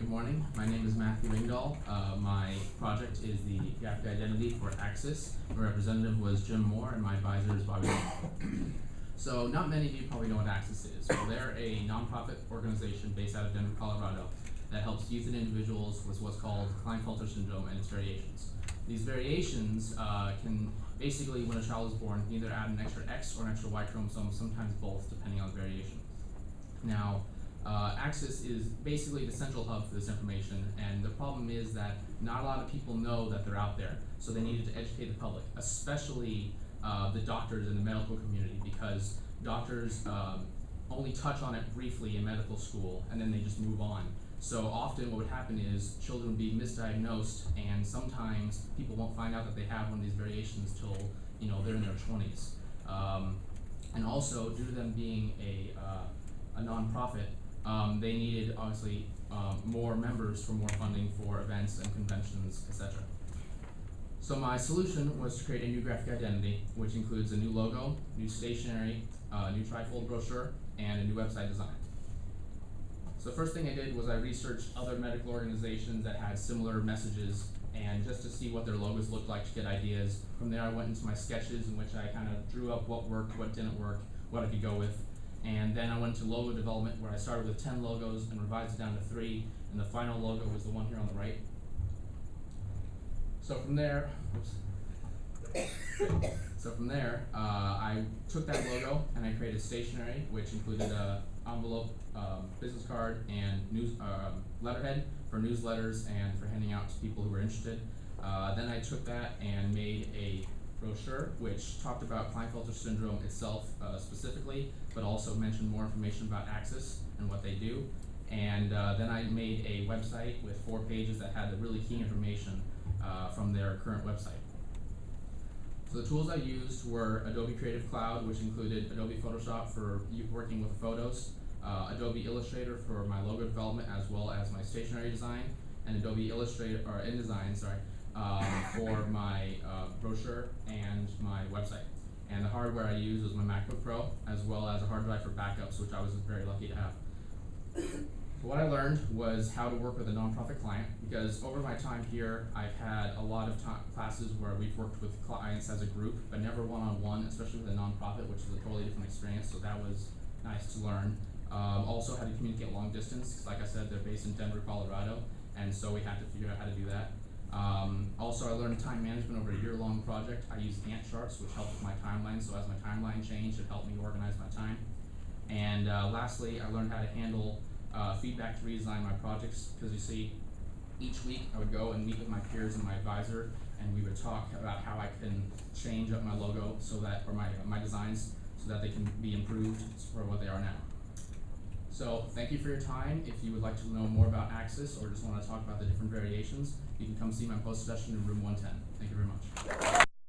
good morning. My name is Matthew Engdall. My project is the graphic identity for AXYS. My representative was Jim Moore, and my advisor is Bobby Long. So not many of you probably know what AXYS is. Well, they're a nonprofit organization based out of Denver, Colorado that helps youth and individuals with what's called Klinefelter syndrome and its variations. These variations can basically, when a child is born, either add an extra X or an extra Y chromosome, sometimes both, depending on the variation. Now, AXYS is basically the central hub for this information, and the problem is that not a lot of people know that they're out there, so they needed to educate the public, especially the doctors in the medical community, because doctors only touch on it briefly in medical school, and then they just move on. So often what would happen is children would be misdiagnosed, and sometimes people won't find out that they have one of these variations till they're in their 20s. And also, due to them being a nonprofit, they needed obviously more members for more funding for events and conventions, etc. So my solution was to create a new graphic identity, which includes a new logo, new stationery, a new trifold brochure, and a new website design. So the first thing I did was I researched other medical organizations that had similar messages, and just to see what their logos looked like to get ideas. From there I went into my sketches, in which I kind of drew up what worked, what didn't work, what I could go with. And then I went to logo development, where I started with 10 logos and revised it down to 3, and the final logo was the one here on the right. So from there, I took that logo and I created stationery, which included an envelope, business card, and letterhead for newsletters and for handing out to people who were interested. Then I took that and made a brochure which talked about Klinefelter syndrome itself specifically, but also mentioned more information about AXYS and what they do. And then I made a website with 4 pages that had the really key information from their current website. So the tools I used were Adobe Creative Cloud, which included Adobe Photoshop for working with photos, Adobe Illustrator for my logo development as well as my stationery design, and Adobe Illustrator or InDesign, for my brochure and my website. And the hardware I used was my MacBook Pro, as well as a hard drive for backups, which I was very lucky to have. What I learned was how to work with a nonprofit client, because over my time here, I've had a lot of classes where we've worked with clients as a group, but never one-on-one, especially with a nonprofit, which is a totally different experience, so that was nice to learn. Also how to communicate long distance, because like I said, they're based in Denver, Colorado, and so we had to figure out how to do that. Also, I learned time management over a year-long project. I used Gantt charts, which helped with my timeline, so as my timeline changed, it helped me organize my time. And lastly, I learned how to handle feedback to redesign my projects, because you see, each week I would go and meet with my peers and my advisor, and we would talk about how I can change up my logo so that, or my designs, so that they can be improved for what they are now. So thank you for your time. If you would like to know more about AXYS or just want to talk about the different variations, you can come see my post session in room 110. Thank you very much.